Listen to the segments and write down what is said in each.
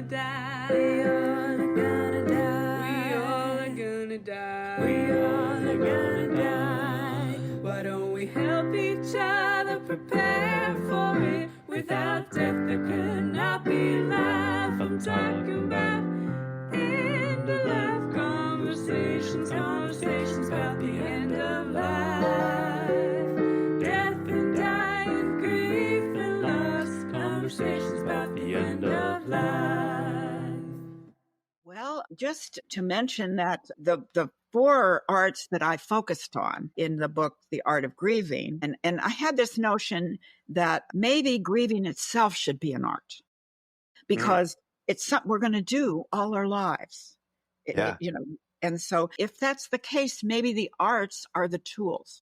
gonna die. We all are gonna die. We all are gonna die. We all are gonna die. Why don't we help each other prepare for it? Without death there could not be life. I'm talking about end of life conversations, conversations about the end of life. Death and dying, grief and loss, conversations about the end of life. Well, just to mention that the four arts that I focused on in the book, The Art of Grieving, and I had this notion that maybe grieving itself should be an art because it's something we're going to do all our lives. And so if that's the case, maybe the arts are the tools.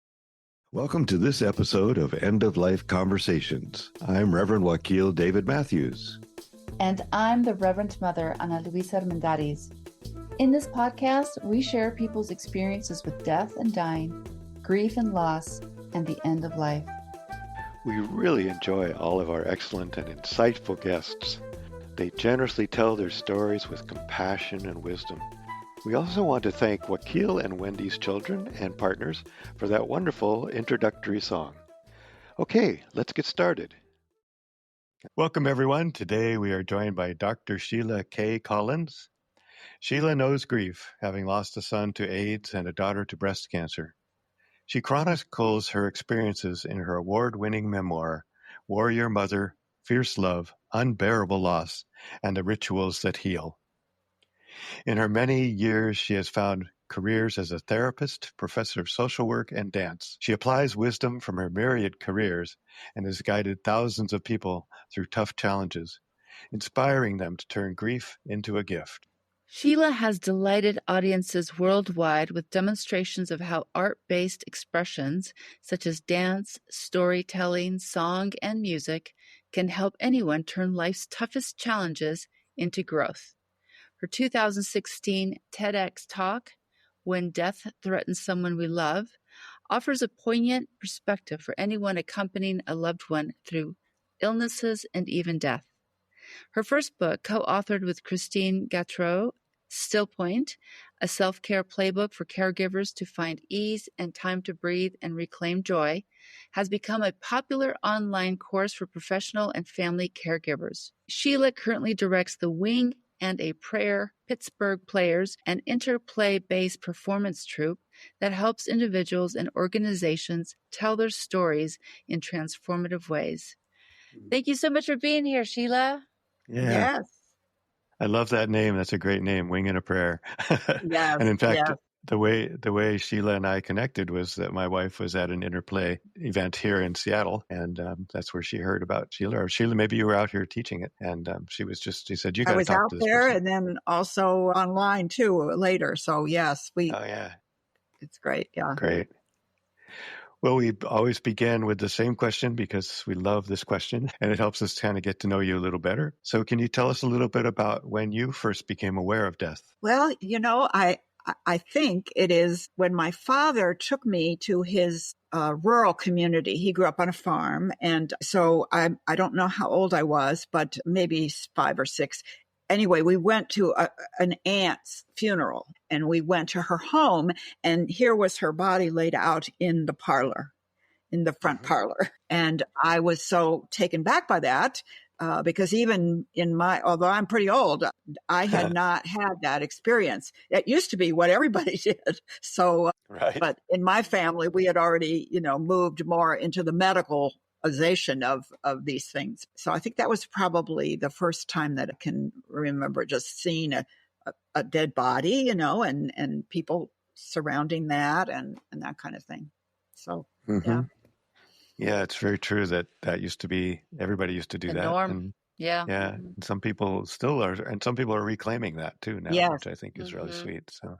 Welcome to this episode of End of Life Conversations. I'm Reverend Wakil David Matthews. And I'm the Reverend Mother, Ana Luisa Armendariz. In this podcast, we share people's experiences with death and dying, grief and loss, and the end of life. We really enjoy all of our excellent and insightful guests. They generously tell their stories with compassion and wisdom. We also want to thank Wakil and Wendy's children and partners for that wonderful introductory song. Okay, let's get started. Welcome, everyone. Today we are joined by Dr. Sheila K. Collins. Sheila knows grief, having lost a son to AIDS and a daughter to breast cancer. She chronicles her experiences in her award-winning memoir, Warrior Mother, Fierce Love, Unbearable Loss, and the Rituals That Heal. In her many years, she has found careers as a therapist, professor of social work, and dance. She applies wisdom from her myriad careers and has guided thousands of people through tough challenges, inspiring them to turn grief into a gift. Sheila has delighted audiences worldwide with demonstrations of how art-based expressions such as dance, storytelling, song, and music can help anyone turn life's toughest challenges into growth. Her 2016 TEDx talk, When Death Threatens Someone We Love, offers a poignant perspective for anyone accompanying a loved one through illnesses and even death. Her first book, co-authored with Christine Gautreau, Still Point, a self-care playbook for caregivers to find ease and time to breathe and reclaim joy, has become a popular online course for professional and family caregivers. Sheila currently directs the Wing and a Prayer Pittsburgh Players, an interplay-based performance troupe that helps individuals and organizations tell their stories in transformative ways. Thank you so much for being here, Sheila. Yeah. Yes. I love that name. That's a great name, Wing and a Prayer. Yes. And in fact, yes. the way Sheila and I connected was that my wife was at an interplay event here in Seattle, and that's where she heard about Sheila. Or Sheila, maybe you were out here teaching it, and she said, you got to talk out to this there person. and then also online too later. So yes, Oh, yeah. it's great. Yeah. Great. Well, we always begin with the same question because we love this question and it helps us kind of get to know you a little better. So can you tell us a little bit about when you first became aware of death? Well, I think it is when my father took me to his rural community. He grew up on a farm. And so I don't know how old I was, but maybe 5 or 6. Anyway, we went to an aunt's funeral and we went to her home, and here was her body laid out in the parlor, in the front parlor. And I was so taken back by that because even although I'm pretty old, I had not had that experience. It used to be what everybody did. So, right. But in my family, we had already, moved more into the medicalization of these things. So I think that was probably the first time that I can remember just seeing a dead body, and people surrounding that and that kind of thing. So, yeah. Yeah, it's very true that used to be, everybody used to do that. Norm. And, yeah. And some people still are, and some people are reclaiming that too now, yes. which I think is really sweet. So,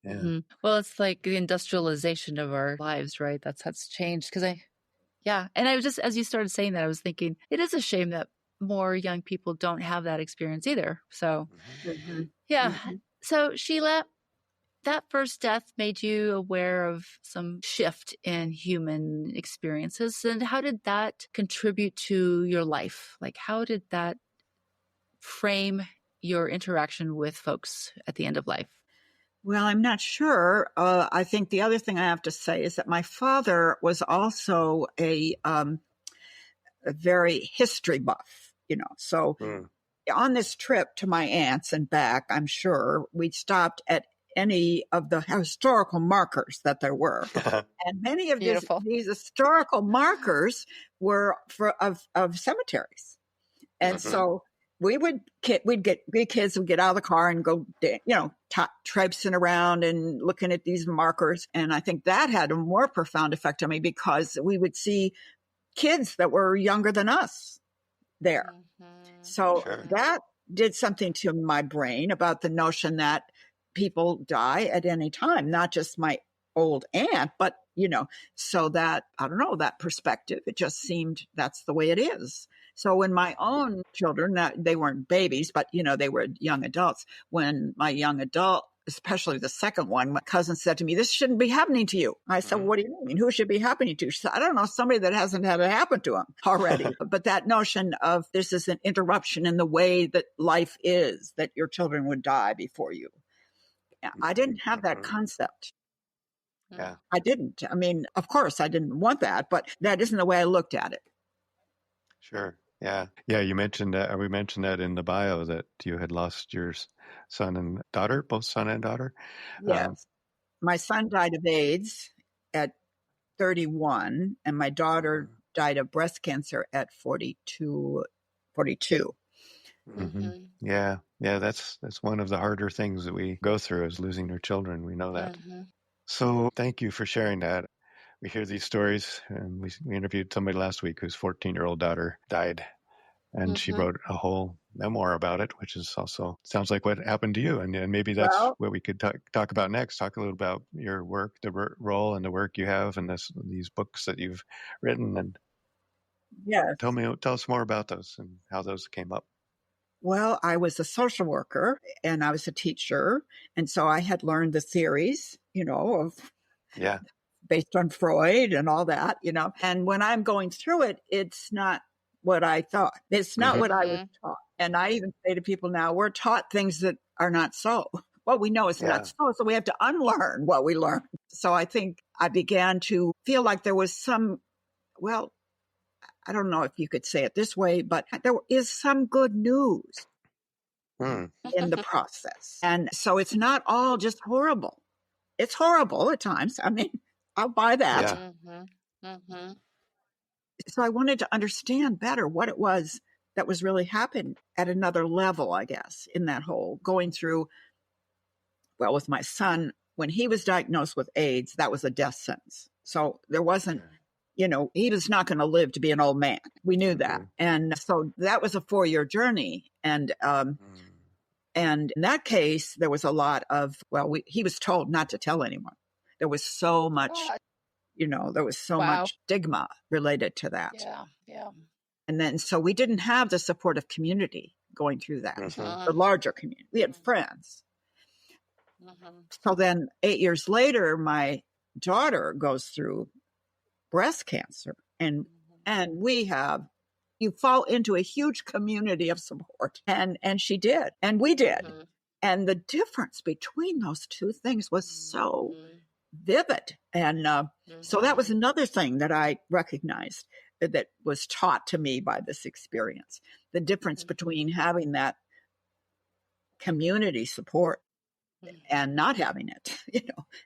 yeah. Mm-hmm. Well, it's like the industrialization of our lives, right? That's changed because and I was just, as you started saying that, I was thinking it is a shame that more young people don't have that experience either. So, So Sheila, that first death made you aware of some shift in human experiences. And how did that contribute to your life? Like, how did that frame your interaction with folks at the end of life? Well, I'm not sure. I think the other thing I have to say is that my father was also a very history buff, So on this trip to my aunt's and back, I'm sure we stopped at any of the historical markers that there were. And many of these historical markers were of cemeteries. And so we kids would get out of the car and go, traipsing around and looking at these markers. And I think that had a more profound effect on me because we would see kids that were younger than us there. So that did something to my brain about the notion that people die at any time, not just my old aunt, but, so that, I don't know, that perspective, it just seemed that's the way it is. So when my own children, they weren't babies, but, they were young adults, when my young adult, especially the second one, my cousin said to me, "This shouldn't be happening to you." I said, "What do you mean? Who should be happening to?" She said, "I don't know, somebody that hasn't had it happen to him already." But that notion of this is an interruption in the way that life is, that your children would die before you. I didn't have that concept. Yeah. I didn't. I mean, of course, I didn't want that, but that isn't the way I looked at it. Sure. Yeah. Yeah. You mentioned that, or we mentioned that in the bio, that you had lost your son and daughter, both son and daughter. Yes. My son died of AIDS at 31, and my daughter died of breast cancer at 42. Yeah. Yeah. That's one of the harder things that we go through, is losing our children. We know that. So thank you for sharing that. We hear these stories, and we interviewed somebody last week whose 14-year-old daughter died, and she wrote a whole memoir about it, which is also sounds like what happened to you. And maybe that's what we could talk about next. Talk a little about your work, the role and the work you have, and these books that you've written. And tell us more about those and how those came up. Well, I was a social worker and I was a teacher, and so I had learned the theories, of based on Freud and all that, And when I'm going through it, it's not what I thought. It's not what I was taught. And I even say to people now, we're taught things that are not so. Well, we know it's not so we have to unlearn what we learned. So I think I began to feel like there was some, well, I don't know if you could say it this way, but there is some good news in the process. And so it's not all just horrible. It's horrible at times. I mean, I'll buy that. So I wanted to understand better what it was that was really happening at another level, I guess, in that whole going through. Well, with my son, when he was diagnosed with AIDS, that was a death sentence. So there wasn't, he was not going to live to be an old man. We knew that. And so that was a 4-year journey. And in that case, there was a lot of, he was told not to tell anyone. There was so much, there was so much stigma related to that. Yeah. And then, so we didn't have the supportive community going through that, the larger community. We had friends. So then 8 years later, my daughter goes through breast cancer, and you fall into a huge community of support, and she did, and we did. And the difference between those two things was so vivid. And so that was another thing that I recognized that was taught to me by this experience, the difference between having that community support and not having it,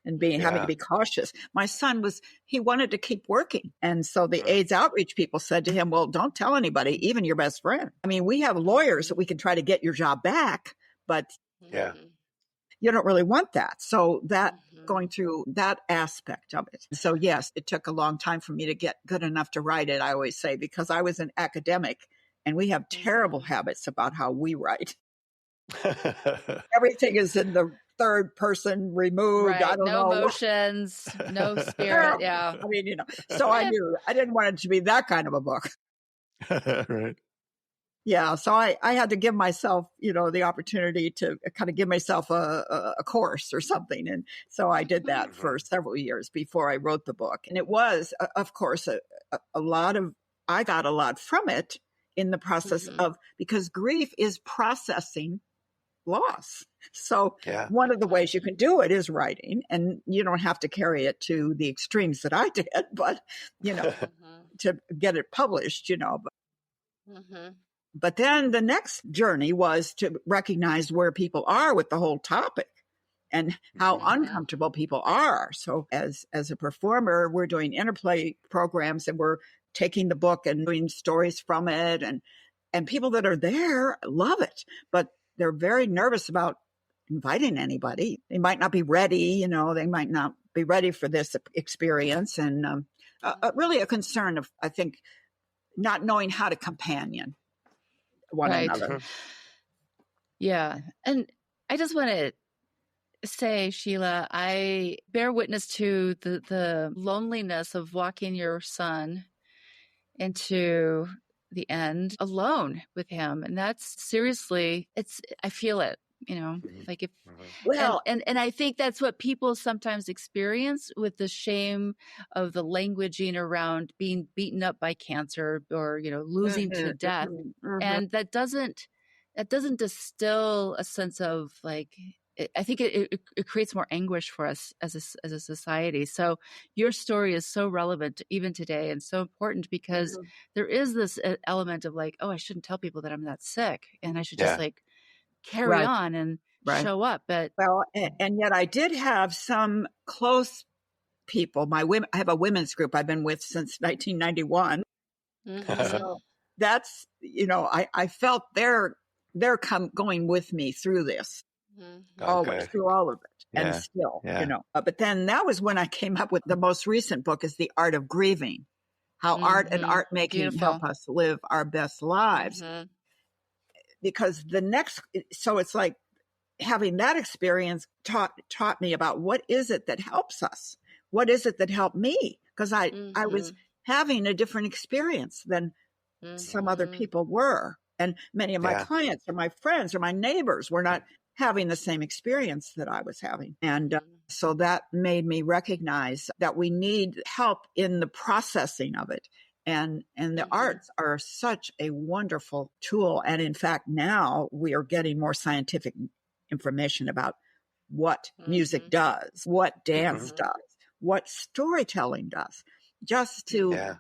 and having to be cautious. My son he wanted to keep working. And so the AIDS outreach people said to him, "Well, don't tell anybody, even your best friend. I mean, we have lawyers that we can try to get your job back, but you don't really want that." So that going through that aspect of it. So yes, it took a long time for me to get good enough to write it, I always say, because I was an academic and we have terrible habits about how we write. Everything is in the third person removed. Right. I don't know. No emotions, no spirit. Yeah. I mean, so I knew I didn't want it to be that kind of a book. Right. Yeah. So I had to give myself, the opportunity to kind of give myself a course or something. And so I did that for several years before I wrote the book. And it was, of course, I got a lot from it in the process of, because grief is processing loss. So Yeah. one of the ways you can do it is writing, and you don't have to carry it to the extremes that I did, but, to get it published, but then the next journey was to recognize where people are with the whole topic and how uncomfortable people are. So as a performer, we're doing interplay programs, and we're taking the book and doing stories from it. And people that are there love it, but they're very nervous about inviting anybody. They might not be ready, they might not be ready for this experience. And really a concern of, I think, not knowing how to companion one another. Yeah. And I just want to say, Sheila, I bear witness to the loneliness of walking your son into the end alone with him. And that's seriously, I feel it, like if, Well, and I think that's what people sometimes experience with the shame of the languaging around being beaten up by cancer or, losing to death. And that doesn't distill a sense of like, I think it creates more anguish for us as a society. So your story is so relevant even today and so important because there is this element of like, oh, I shouldn't tell people that I'm that sick, and I should just like carry on and show up. But and yet I did have some close people. I have a women's group I've been with since 1991. So that's, I felt they're going with me through this. Always, through all of it, and still, but then that was when I came up with the most recent book, is The Art of Grieving, how art and art making help us live our best lives. Because so it's like having that experience taught me about what is it that helps us? What is it that helped me? Because I was having a different experience than some other people were. And many of my clients or my friends or my neighbors were not having the same experience that I was having. And so that made me recognize that we need help in the processing of it. And the arts are such a wonderful tool. And in fact, now we are getting more scientific information about what music does, what dance does, what storytelling does, just to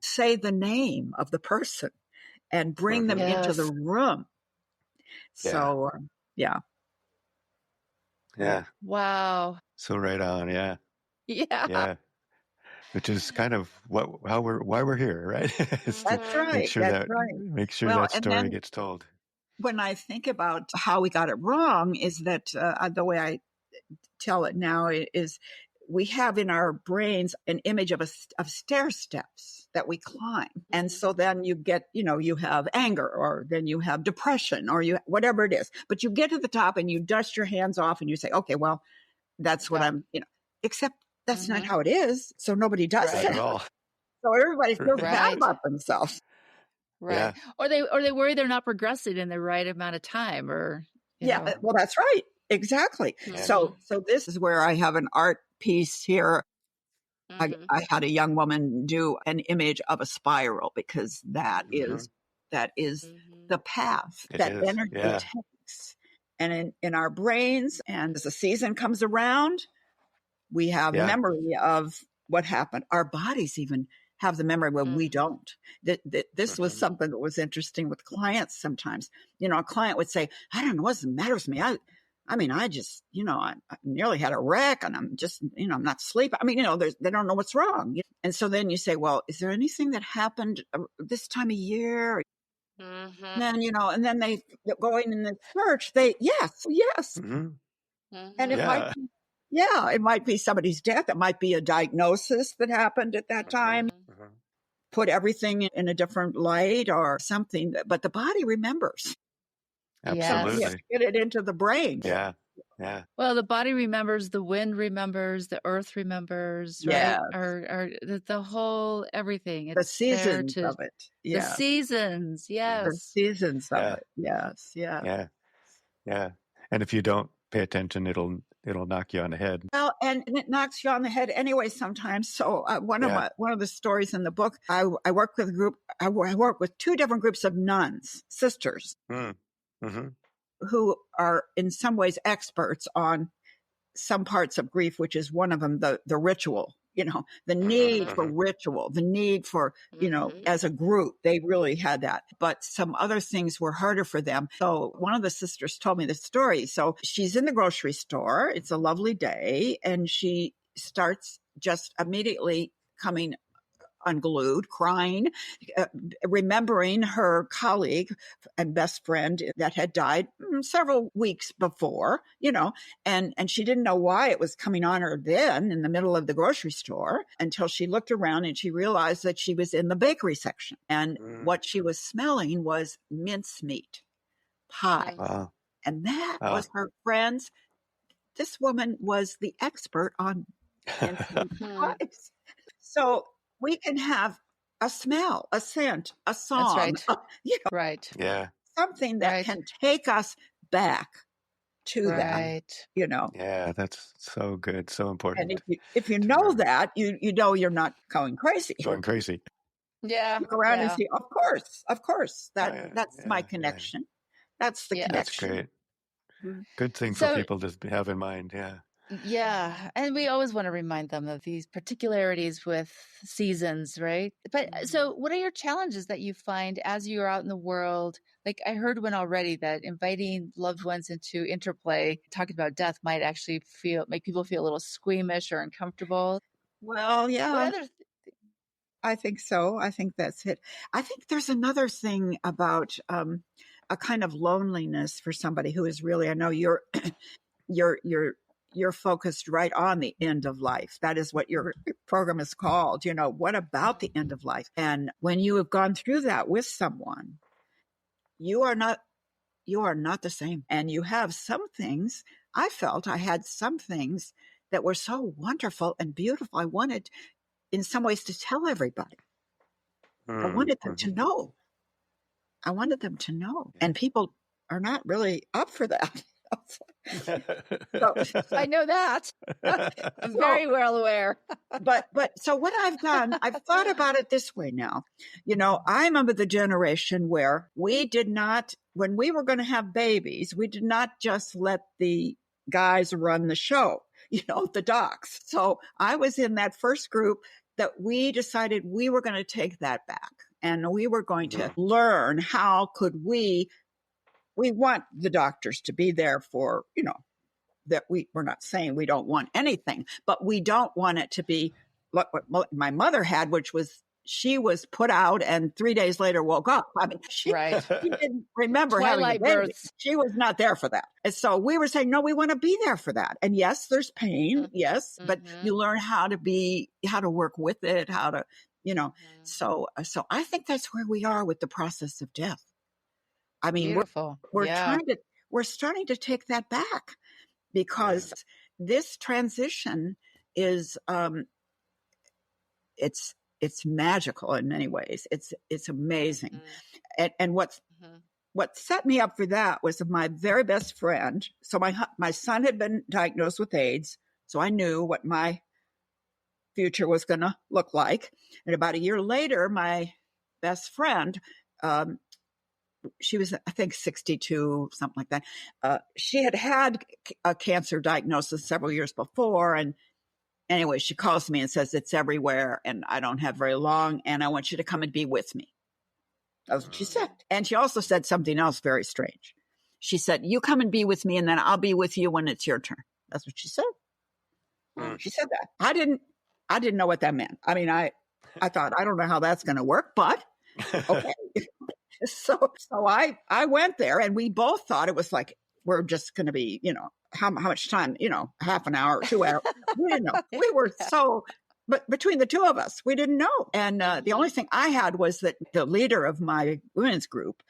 say the name of the person and bring them into the room. So, Yeah. Wow. So right on. Yeah. Yeah. Which is kind of why we're here, right? That's right. Make sure that story gets told. When I think about how we got it wrong, is that the way I tell it now is we have in our brains an image of stair steps that we climb. And so then you get, you have anger, or then you have depression, or whatever it is. But you get to the top and you dust your hands off and you say, okay, well, that's what I'm, except that's not how it is. So nobody does it. At all. So everybody feels bad about themselves. Right. Yeah. Or they worry they're not progressing in the right amount of time, or well, that's right. Exactly. So this is where I have an art piece here. I had a young woman do an image of a spiral, because that is the path that energy takes. And in our brains, and as the season comes around, we have memory of what happened. Our bodies even have the memory when we don't. This was something that was interesting with clients sometimes. A client would say, I don't know what's the matter with me. I just, I nearly had a wreck, and I'm just, I'm not sleeping. They don't know what's wrong. And so then you say, well, is there anything that happened this time of year? Then, and then they going in the search, yes. And it might be somebody's death. It might be a diagnosis that happened at that time. Put everything in a different light or something, but the body remembers. Absolutely. Yes. Get it into the brain. Yeah. Well, the body remembers, the wind remembers, the earth remembers, right? Or the whole everything. It's the seasons of it. The seasons, yes. The seasons of it. Yes. Yeah. And if you don't pay attention, it'll knock you on the head. Well, and it knocks you on the head anyway sometimes. So one of the stories in the book, I work with a group. I work with two different groups of nuns, sisters, Mm-hmm. who are in some ways experts on some parts of grief, which is one of them, the ritual. The need for ritual, the need for, as a group, they really had that. But some other things were harder for them. So one of the sisters told me the story. So she's in the grocery store. It's a lovely day. And she starts just immediately coming unglued, crying, remembering her colleague and best friend that had died several weeks before, and she didn't know why it was coming on her then in the middle of the grocery store until she looked around and she realized that she was in the bakery section. And what she was smelling was mincemeat pie. Wow. And that was her friend's. This woman was the expert on mincemeat pies. So we can have a smell, a scent, a song, That's right. Right. Yeah. something that can take us back to Right. that, Yeah, that's so good, so important. And if you know that, you know you're not going crazy. Going crazy. Yeah. Look around and see, of course, that's my yeah. connection. That's the Yeah. That's connection. great. Good thing So- for people to have in mind. Yeah. Yeah. And we always want to remind them of these particularities with seasons, right? But so what are your challenges that you find as you're out in the world? Like I heard one already that inviting loved ones into interplay, talking about death might actually make people feel a little squeamish or uncomfortable. Well, yeah, What other I think so. I think that's it. I think there's another thing about a kind of loneliness for somebody who is really, I know you're focused right on the end of life. That is what your program is called. What about the end of life? And when you have gone through that with someone, you are not the same. And you have some things. I felt I had some things that were so wonderful and beautiful. I wanted in some ways to tell everybody. I wanted them to know. And people are not really up for that. I know that. I'm very well aware. but so what I've done, I've thought about it this way now. I'm of the generation where we did not, when we were going to have babies, we did not just let the guys run the show, the docs. So I was in that first group that we decided we were going to take that back. And we were going to learn how could we want the doctors to be there for, that we're not saying we don't want anything, but we don't want it to be what my mother had, which was she was put out and 3 days later woke up. I mean, she didn't remember Twilight having a baby. births. She was not there for that. And so we were saying, no, we want to be there for that. And yes, there's pain. Yes. But you learn how to work with it, how to, so I think that's where we are with the process of death. I mean, Beautiful. we're starting to take that back because this transition is, it's magical in many ways. It's amazing. And what set me up for that was my very best friend. So my son had been diagnosed with AIDS. So I knew what my future was going to look like. And about a year later, my best friend, she was, I think, 62, something like that. She had a cancer diagnosis several years before. And anyway, she calls me and says, it's everywhere and I don't have very long. And I want you to come and be with me. That's what she said. And she also said something else very strange. She said, you come and be with me and then I'll be with you when it's your turn. That's what she said. She said that. I didn't know what that meant. I mean, I thought, I don't know how that's going to work, but okay. So I went there and we both thought it was like, we're just going to be, how much time, half an hour, 2 hours. We didn't know. We were but between the two of us, we didn't know. And the only thing I had was that the leader of my women's group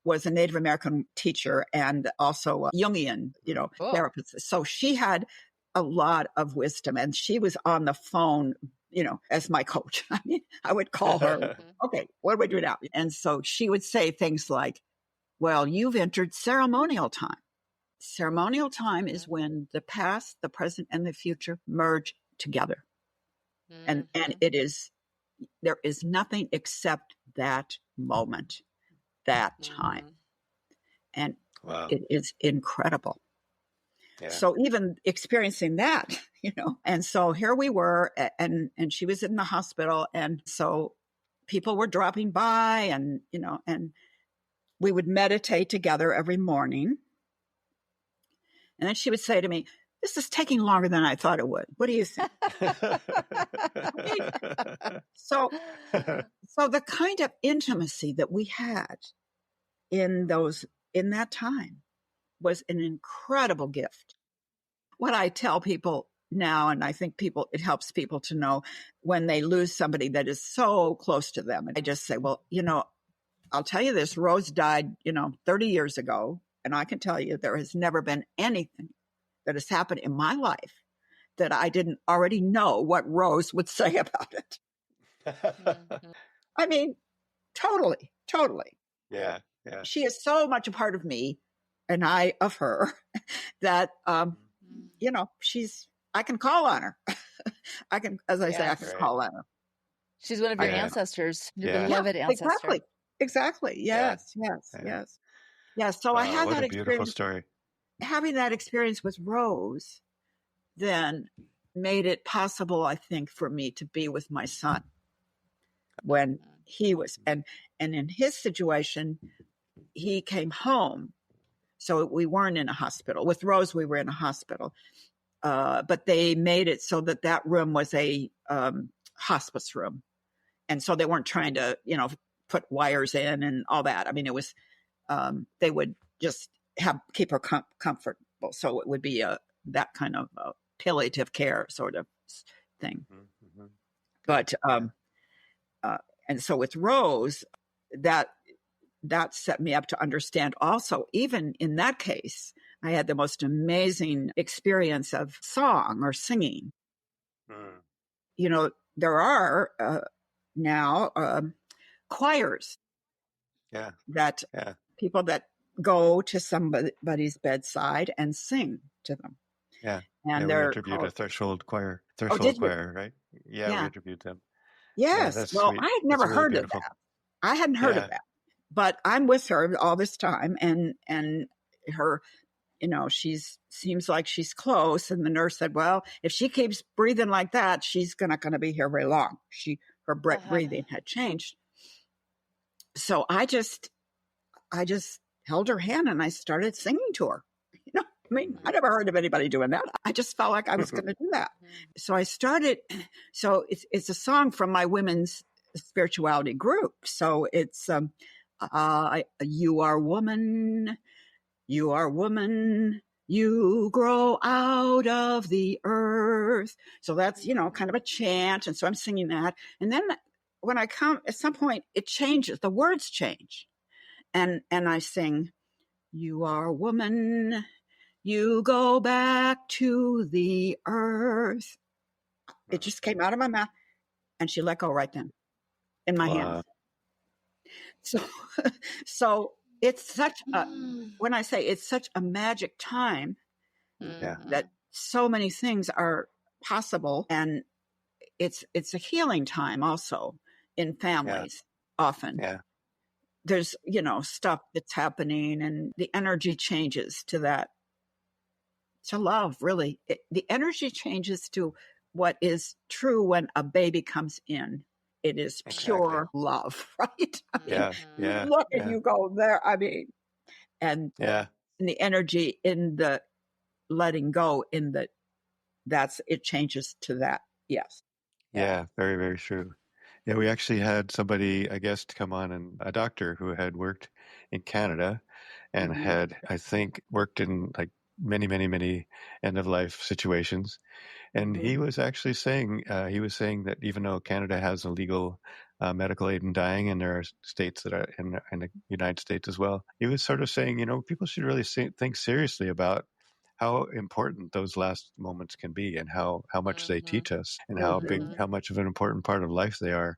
was a Native American teacher and also a Jungian, therapist. So she had a lot of wisdom and she was on the phone, as my coach. I mean, I would call her, okay, what do we do now? And so she would say things like, well, you've entered ceremonial time. ceremonial time is when the past, the present, and the future merge together. And it is, there is nothing except that moment, that time. And Wow. it is incredible. Yeah. So even experiencing that, and so here we were, and she was in the hospital. And so people were dropping by, and, and we would meditate together every morning. And then she would say to me, "This is taking longer than I thought it would. What do you think?" So the kind of intimacy that we had in that time was an incredible gift. What I tell people now, and I think it helps people to know when they lose somebody that is so close to them. And I just say, well, I'll tell you this, Rose died, 30 years ago. And I can tell you there has never been anything that has happened in my life that I didn't already know what Rose would say about it. I mean, totally. Yeah. She is so much a part of me and I of her that, I can call on her. I can call on her. She's one of your ancestors, your beloved ancestor. Exactly. Yes. So I had that experience. Beautiful story. Having that experience with Rose then made it possible, I think, for me to be with my son when he was, and in his situation, he came home. So we weren't in a hospital. With Rose, we were in a hospital. But they made it so that room was a hospice room. And so they weren't trying to, put wires in and all that. I mean, it was, they would just keep her comfortable. So it would be that kind of palliative care sort of thing. Mm-hmm. But, and so with Rose, that set me up to understand also, even in that case, I had the most amazing experience of song or singing. There are now choirs that people that go to somebody's bedside and sing to them. Yeah. And we interviewed a Threshold choir. Choir, right? Yeah, we interviewed them. Yes. That's well, sweet. I had never heard of that. I hadn't heard of that. But I'm with her all this time, and her, seems like she's close. And the nurse said, well, if she keeps breathing like that, she's not going to be here very long. Her breathing had changed. So I just held her hand and I started singing to her. I never heard of anybody doing that. I just felt like I was going to do that. So I started. So it's a song from my women's spirituality group. So it's you are woman, you grow out of the earth. So that's, kind of a chant. And so I'm singing that. And then when I come, at some point, it changes. The words change. And I sing, you are woman, you go back to the earth. It just came out of my mouth. And she let go right then in my hands. So it's such when I say it's such a magic time that so many things are possible, and it's a healing time also in families. Often there's stuff that's happening and the energy changes to that, to love. Really, the energy changes to what is true when a baby comes in. It is pure love, right? Look, and you go there. I mean, and the energy in the letting go, it changes to that. Yes. Yeah, very, very true. Yeah, we actually had somebody, a guest, come on, and a doctor who had worked in Canada and had, I think, worked in like many, many, many end of life situations. And he was actually saying, that even though Canada has a legal medical aid in dying, and there are states that are in the United States as well, he was sort of saying, people should really think seriously about how important those last moments can be, and how much they teach us, and how much of an important part of life they are.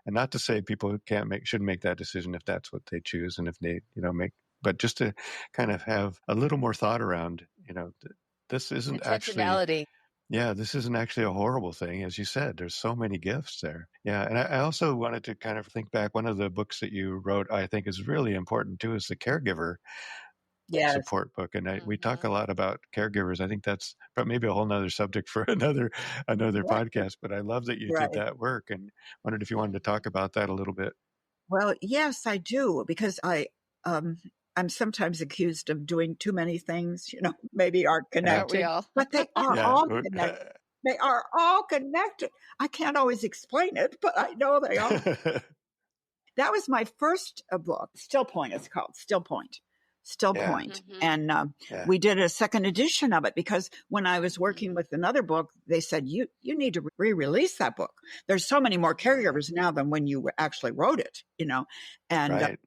And not to say people shouldn't make that decision if that's what they choose, and if they, but just to kind of have a little more thought around, this isn't actually, this isn't actually a horrible thing. As you said, there's so many gifts there. Yeah. And I also wanted to kind of think back. One of the books that you wrote, I think is really important too, is the caregiver support book. And we talk a lot about caregivers. I think that's maybe a whole nother subject for another podcast, but I love that you did that work and wondered if you wanted to talk about that a little bit. Well, yes, I do, because I'm sometimes accused of doing too many things, maybe aren't connected, but they are all connected. They are all connected. I can't always explain it, but I know they are. That was my first book, Still Point. It's called Still Point. And we did a second edition of it because when I was working with another book, they said, you need to re-release that book. There's so many more caregivers now than when you actually wrote it, and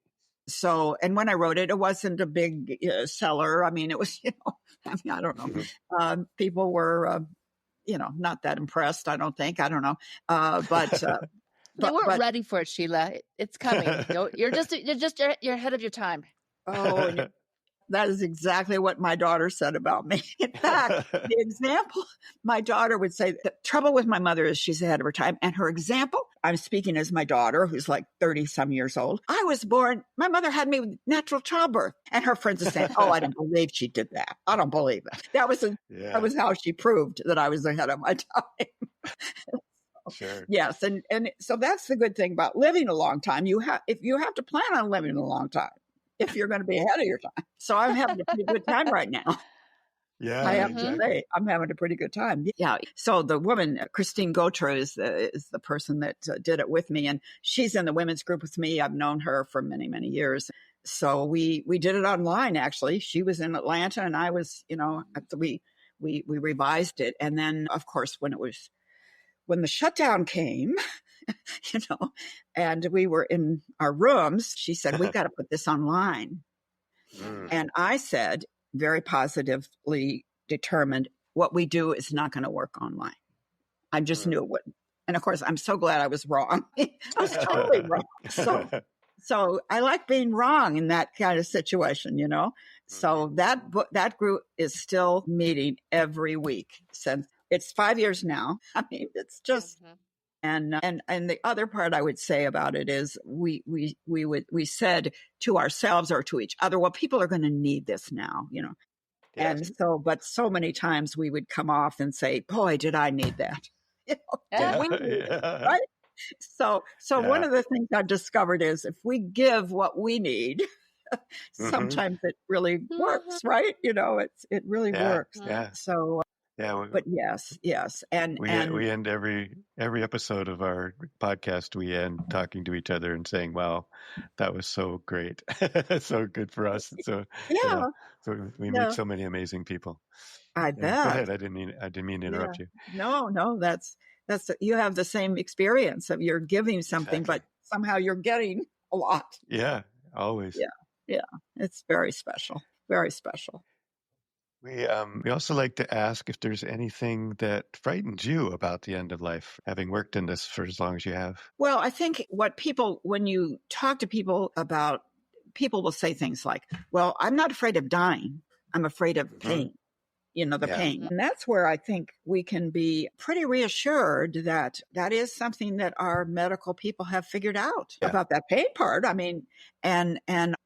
so, and when I wrote it, it wasn't a big seller. I mean, it was, I don't know. People were, not that impressed. I don't think. I don't know. But they weren't ready for it, Sheila. It's coming. You're ahead of your time. Oh, that is exactly what my daughter said about me. In fact, the example my daughter would say, the trouble with my mother is she's ahead of her time. And her example, I'm speaking as my daughter, who's like 30 some years old. I was born, my mother had me with natural childbirth. And her friends are saying, oh, I don't believe she did that. I don't believe it. That was how she proved that I was ahead of my time. Sure. Yes. And so that's the good thing about living a long time. If you have to plan on living a long time, if you're going to be ahead of your time. So I'm having a pretty good time right now. Yeah, I have to say, I'm having a pretty good time. Yeah. So the woman, Christine Gautreaux, is the person that did it with me. And she's in the women's group with me. I've known her for many, many years. So we did it online, actually. She was in Atlanta and I was, we revised it. And then, of course, when the shutdown came, and we were in our rooms, she said, we've got to put this online. And I said, very positively determined, what we do is not going to work online. I just knew it wouldn't. And of course, I'm so glad I was wrong. I was totally wrong. So I like being wrong in that kind of situation, So that group is still meeting every week since it's 5 years now. I mean, it's just... And the other part I would say about it is we said to ourselves or to each other, well, people are going to need this now, Yes. And so, but so many times we would come off and say, boy, did I need that? We need it, right? So one of the things I've discovered is if we give what we need, sometimes it really works, right? It really works. Yeah. So. Yeah, but yes, and we end every episode of our podcast. We end talking to each other and saying, "Wow, that was so great, so good for us." And so so we meet so many amazing people. I bet. Go ahead. I didn't mean to interrupt you. No, that's you have the same experience of you're giving something, but somehow you're getting a lot. Yeah, always. Yeah, it's very special. Very special. We also like to ask if there's anything that frightens you about the end of life, having worked in this for as long as you have. Well, I think when you talk to people about, people will say things like, well, I'm not afraid of dying. I'm afraid of pain, pain. And that's where I think we can be pretty reassured that that is something that our medical people have figured out about that pain part. I mean, and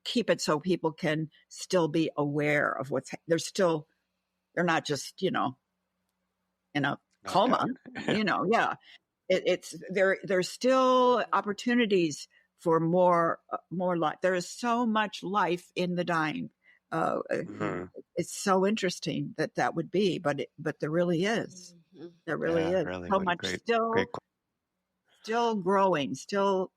keep it so people can still be aware of they're not just, in a coma, there's still opportunities for more life. There is so much life in the dying. It's so interesting that would be, but there really is. There really is. Really, so much still growing, still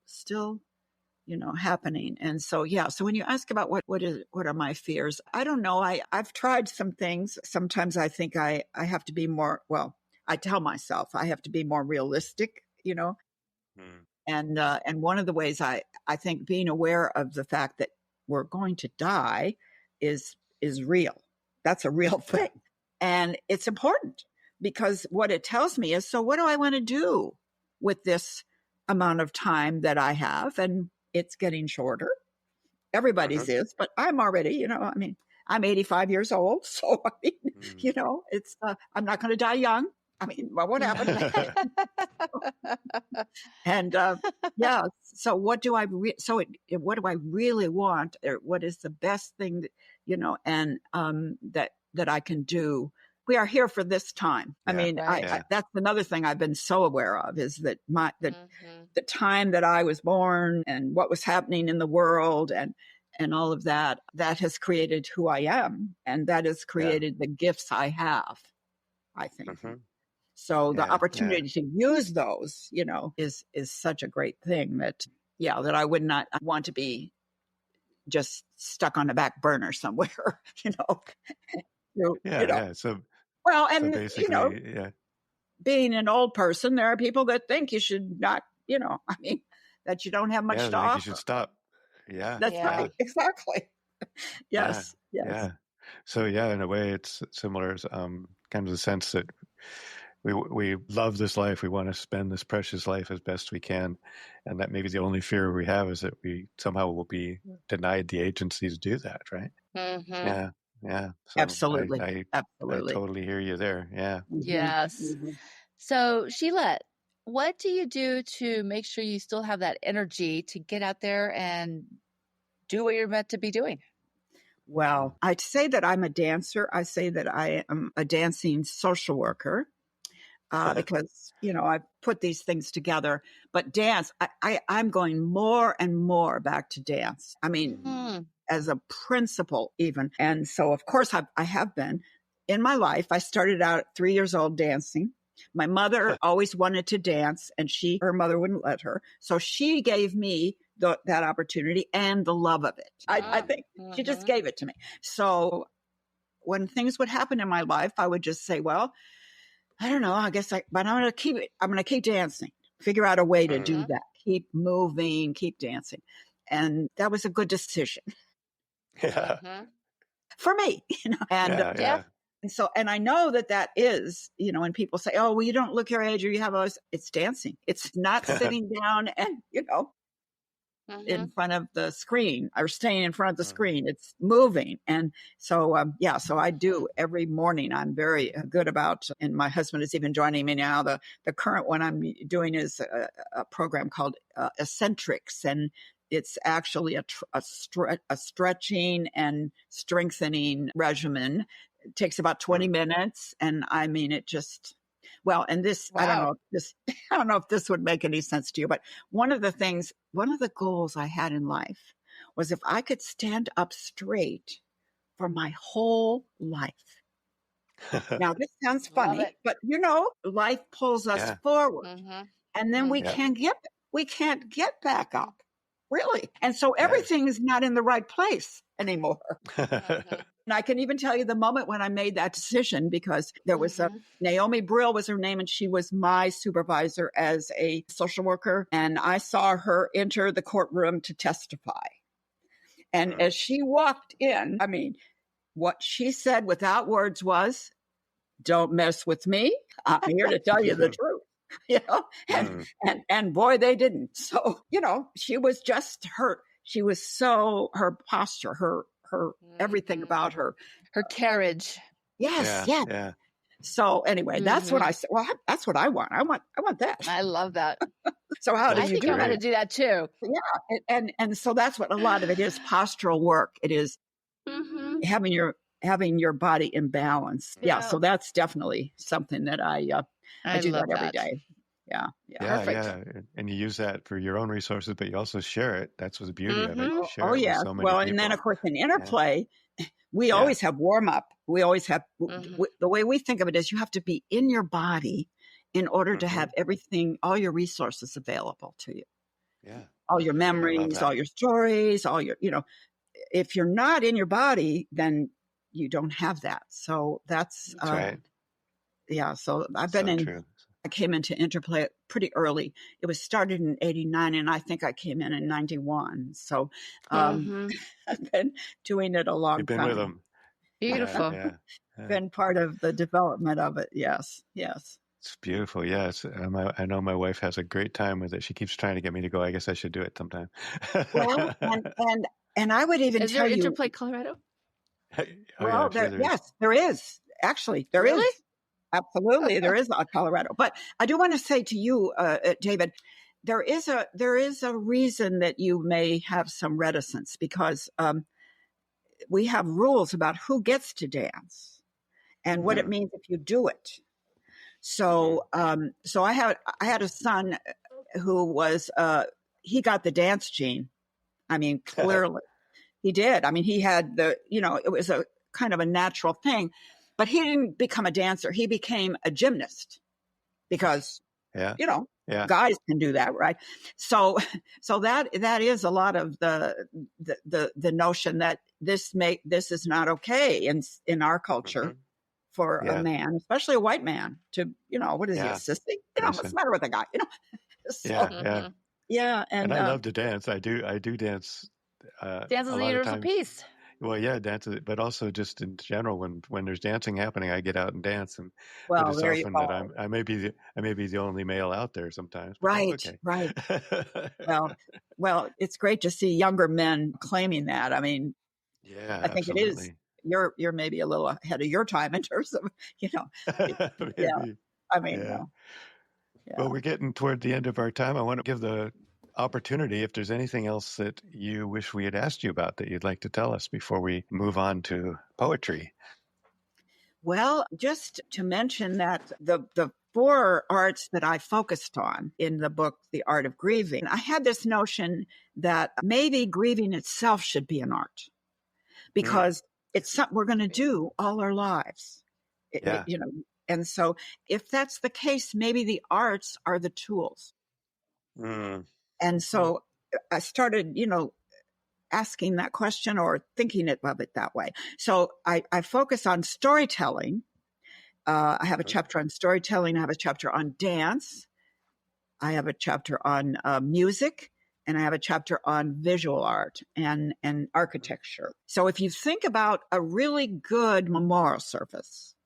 happening. And so, so when you ask about what are my fears, I don't know. I've tried some things. Sometimes I think I have to be more, I tell myself I have to be more realistic, and one of the ways I think being aware of the fact that we're going to die is real. That's a real thing. And it's important because what it tells me is, so what do I want to do with this amount of time that I have? And it's getting shorter. everybody's is, but I'm already, I mean, I'm 85 years old. So, I mean, it's, I'm not going to die young. I mean, well, what happened? And yeah, so what do I what do I really want, or what is the best thing that, and that I can do? We are here for this time. I mean, Right. that's another thing I've been so aware of, is that the time that I was born and what was happening in the world and all of that has created who I am, and that has created the gifts I have, I think. So the opportunity to use those, is such a great thing that I would not want to be just stuck on a back burner somewhere, So well, so and basically, being an old person, there are people that think you should not, I mean, that you don't have much to they think you offer. should stop. Yeah. That's right. Exactly. Yes. Yeah. So in a way, it's similar, kind of the sense that we love this life. We want to spend this precious life as best we can, and that maybe the only fear we have is that we somehow will be denied the agency to do that. Right? Yeah. So Absolutely. I totally hear you there. Yeah. Yes. So, Sheila, what do you do to make sure you still have that energy to get out there and do what you're meant to be doing? Well, I'd say that I'm a dancer. I say that I am a dancing social worker. Because, I've put these things together. But dance, I'm going more and more back to dance. I mean, as a principle even. And so, of course, I have been. In my life, I started out at 3 years old dancing. My mother always wanted to dance, and her mother wouldn't let her. So she gave me that opportunity and the love of it. I think she just gave it to me. So when things would happen in my life, I would just say, well, I don't know. I guess but I'm going to keep dancing, figure out a way to do that. Keep moving, keep dancing. And that was a good decision. For me, and and so, and I know that is, when people say, oh, well, you don't look your age, or you have all this, it's dancing. It's not sitting down and, in front of the screen, or staying in front of the screen. It's moving. And so, so I do every morning. I'm very good about, and my husband is even joining me now. The current one I'm doing is a program called Eccentrics, and it's actually a stretching and strengthening regimen. It takes about 20 minutes. And I mean, it just, well, and this, I don't know if this would make any sense to you, but one of the goals I had in life was if I could stand up straight for my whole life. Now, this sounds funny, but life pulls us forward, and then we can't get back up, really. And so everything is not in the right place anymore. And I can even tell you the moment when I made that decision, because there was Naomi Brill was her name, and she was my supervisor as a social worker. And I saw her enter the courtroom to testify. And as she walked in, I mean, what she said without words was, don't mess with me. I'm here to tell you the truth. And boy, they didn't. So, she was just she was so, her posture, her everything about her carriage. Yes. So anyway, that's what I said. Well, that's what I want. I want that. I love that. So how do you do it? I think I'm going to do that too. Yeah. And so that's what a lot of it is, postural work. It is having your body in balance. Yeah. So that's definitely something that I do that every day. Yeah. Perfect. And you use that for your own resources, but you also share it. That's what's the beauty of it. You share it with so many people. And then of course in interplay, we always have warm up. We always have, the way we think of it is, you have to be in your body in order to have everything, all your resources available to you. Yeah. All your memories, all your stories, all your, if you're not in your body, then you don't have that. So that's right. Yeah. So I've been true. I came into interplay pretty early. It was started in 89, and I think I came in 91. So I've been doing it a long time. You've been with them. Beautiful. Been part of the development of it. Yes. It's beautiful. Yes. I know my wife has a great time with it. She keeps trying to get me to go. I guess I should do it sometime. Well, and And I would even Is tell there you, Interplay Colorado? Oh, well, yeah, I'm sure there is. yes, there is. Actually, there Really? is. Absolutely, there is a Colorado. But I do want to say to you, David, there is a reason that you may have some reticence, because we have rules about who gets to dance and what it means if you do it. So, so I had a son who was he got the dance gene. I mean, clearly he did. I mean, he had it was a kind of a natural thing, but he didn't become a dancer. He became a gymnast because, Yeah. guys can do that, right? So that is a lot of the notion that this is not okay in our culture for a man, especially a white man, to, what is he, a sissy? What's the matter with a guy? So, yeah. And I love to dance. I do dance. Dance is a a lot of universal times. piece. Well, yeah, dance, but also just in general, when there's dancing happening, I get out and dance. Well, but it's there you often go. that I may be the only male out there sometimes. But Right, that's okay. right. Well, it's great to see younger men claiming that. I mean, yeah, I think absolutely. it is. You're maybe a little ahead of your time in terms of, yeah. I mean, Yeah. Yeah. Well, we're getting toward the end of our time. I want to give the opportunity if there's anything else that you wish we had asked you about that you'd like to tell us before we move on to poetry. Well, just to mention that the 4 arts that I focused on in the book, The Art of Grieving, I had this notion that maybe grieving itself should be an art, because it's something we're going to do all our lives. And so if that's the case, maybe the arts are the tools. And so I started, asking that question or thinking of it that way. So I focus on storytelling. I have a chapter on storytelling. I have a chapter on dance. I have a chapter on music. And I have a chapter on visual art and architecture. So if you think about a really good memorial service,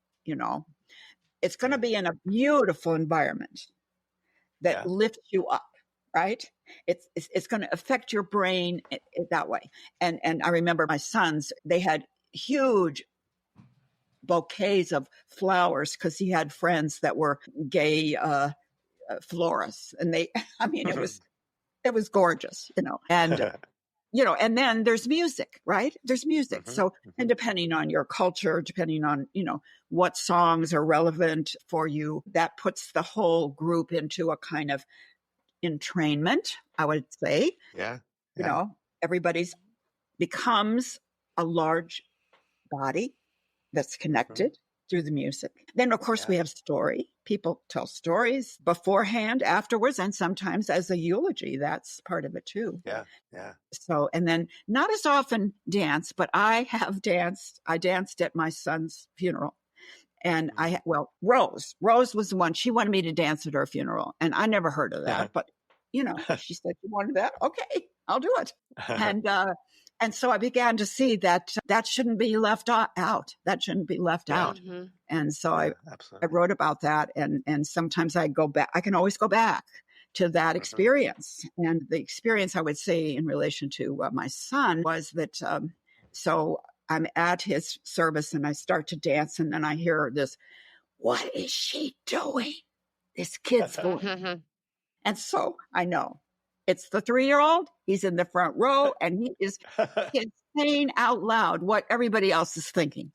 it's going to be in a beautiful environment that lifts you up, right? It's going to affect your brain that way. And I remember my sons, they had huge bouquets of flowers because he had friends that were gay florists, and it was gorgeous, and and then there's music, right? There's music. So, and depending on your culture, depending on, what songs are relevant for you, that puts the whole group into a kind of entrainment, I would say. Everybody's becomes a large body that's connected through the music. Then, of course, we have story. People tell stories beforehand, afterwards, and sometimes as a eulogy. That's part of it too. Yeah. So, and then not as often dance, but I have danced. I danced at my son's funeral. And Rose was the one. She wanted me to dance at her funeral. And I never heard of that. But, she said she wanted that. Okay, I'll do it. And so I began to see that shouldn't be left out. That shouldn't be left out. And so I wrote about that. And sometimes I go back. I can always go back to that experience. And the experience, I would say, in relation to my son was that, so I'm at his service and I start to dance. And then I hear this, "What is she doing?" This kid's voice. And so I know. It's the 3-year-old. He's in the front row and he's saying out loud what everybody else is thinking.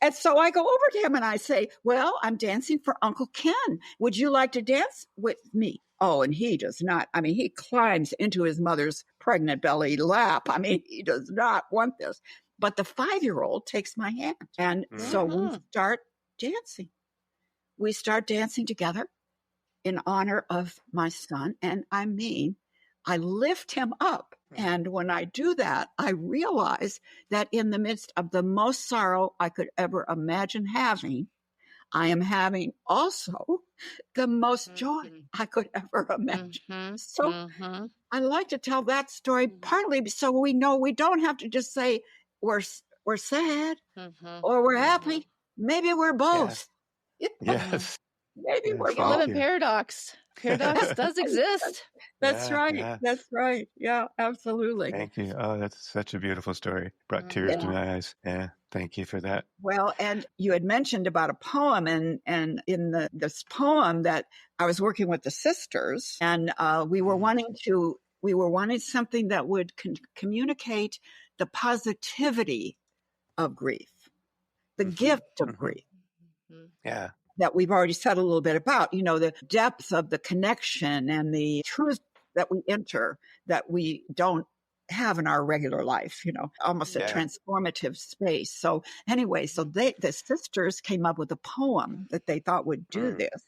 And so I go over to him and I say, "Well, I'm dancing for Uncle Ken. Would you like to dance with me?" Oh, and he does not. I mean, he climbs into his mother's pregnant belly lap. I mean, he does not want this. But the 5-year-old takes my hand. And so we start dancing. We start dancing together in honor of my son. And I mean, I lift him up. And when I do that, I realize that in the midst of the most sorrow I could ever imagine having, I am having also the most joy I could ever imagine. So I like to tell that story partly so we know we don't have to just say we're sad or we're happy. Maybe we're both. Yes. Maybe we're We live in paradox. Paradox does exist. That's Yeah, right. yeah. That's right. Yeah, absolutely. Thank you. Oh, that's such a beautiful story. Brought tears to Yeah. my eyes. Yeah, thank you for that. Well, and you had mentioned about a poem, and in this poem that I was working with the sisters, and we were wanting something that would communicate the positivity of grief, the gift of grief Yeah. that we've already said a little bit about, the depth of the connection and the truth that we enter that we don't have in our regular life, almost a Yeah. transformative space. So anyway, the sisters came up with a poem that they thought would do this.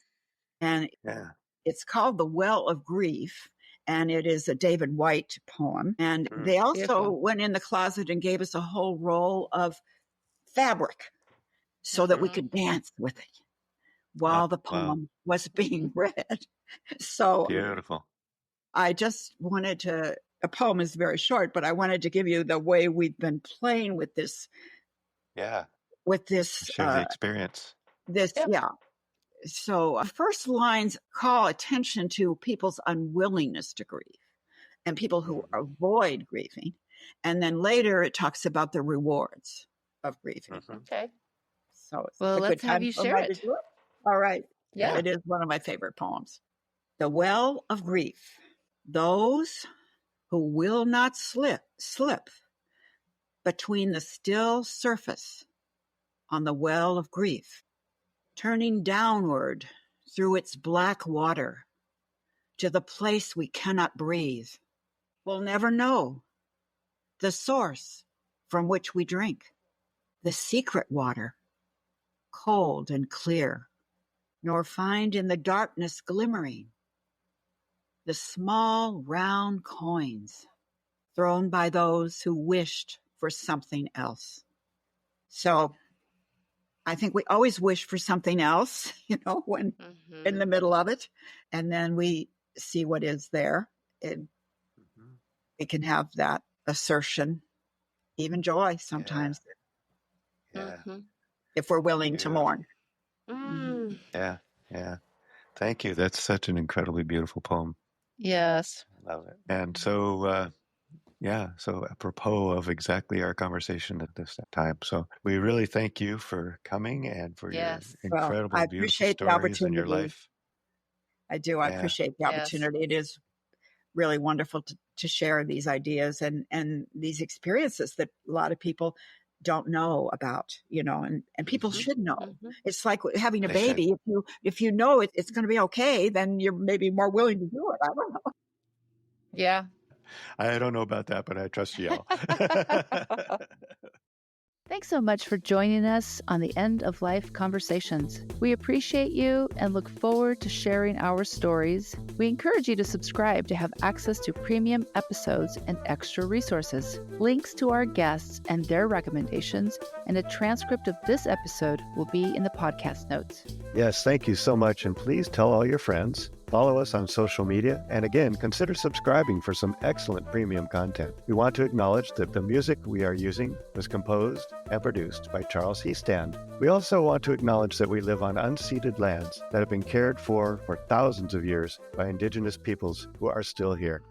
And Yeah. it's called The Well of Grief. And it is a David White poem. And they also Beautiful. went in the closet and gave us a whole roll of fabric so that we could dance with it while the poem was being read. So Beautiful. I just wanted to, the poem is very short, but I wanted to give you the way we've been playing with this. Yeah. With this. Share the experience. Yeah. So first lines call attention to people's unwillingness to grieve and people who avoid grieving. And then later it talks about the rewards of grieving. Okay. So it's Well, a let's good have time you for share me to it. do it. All right. Yeah. It is one of my favorite poems. The Well of Grief. Those who will not slip between the still surface on the well of grief, turning downward through its black water to the place we cannot breathe, will never know the source from which we drink, the secret water, cold and clear, nor find in the darkness glimmering the small round coins thrown by those who wished for something else. So I think we always wish for something else, when in the middle of it, and then we see what is there. We can have that assertion, even joy sometimes, if we're willing to mourn. Yeah. Yeah. Thank you. That's such an incredibly beautiful poem. Yes. Love it. And so, so apropos of exactly our conversation at this time. So we really thank you for coming and for your incredible, I beautiful appreciate the stories in your opportunity. life. I do. I appreciate the opportunity. It is really wonderful to share these ideas and these experiences that a lot of people don't know about, and people should know. It's like having a baby. If you know it's going to be okay, then you're maybe more willing to do it. I don't know. Yeah. I don't know about that, but I trust you all. Thanks so much for joining us on the End of Life Conversations. We appreciate you and look forward to sharing our stories. We encourage you to subscribe to have access to premium episodes and extra resources. Links to our guests and their recommendations and a transcript of this episode will be in the podcast notes. Yes, thank you so much. And please tell all your friends. Follow us on social media, and again, consider subscribing for some excellent premium content. We want to acknowledge that the music we are using was composed and produced by Charles Heastand. We also want to acknowledge that we live on unceded lands that have been cared for thousands of years by Indigenous peoples who are still here.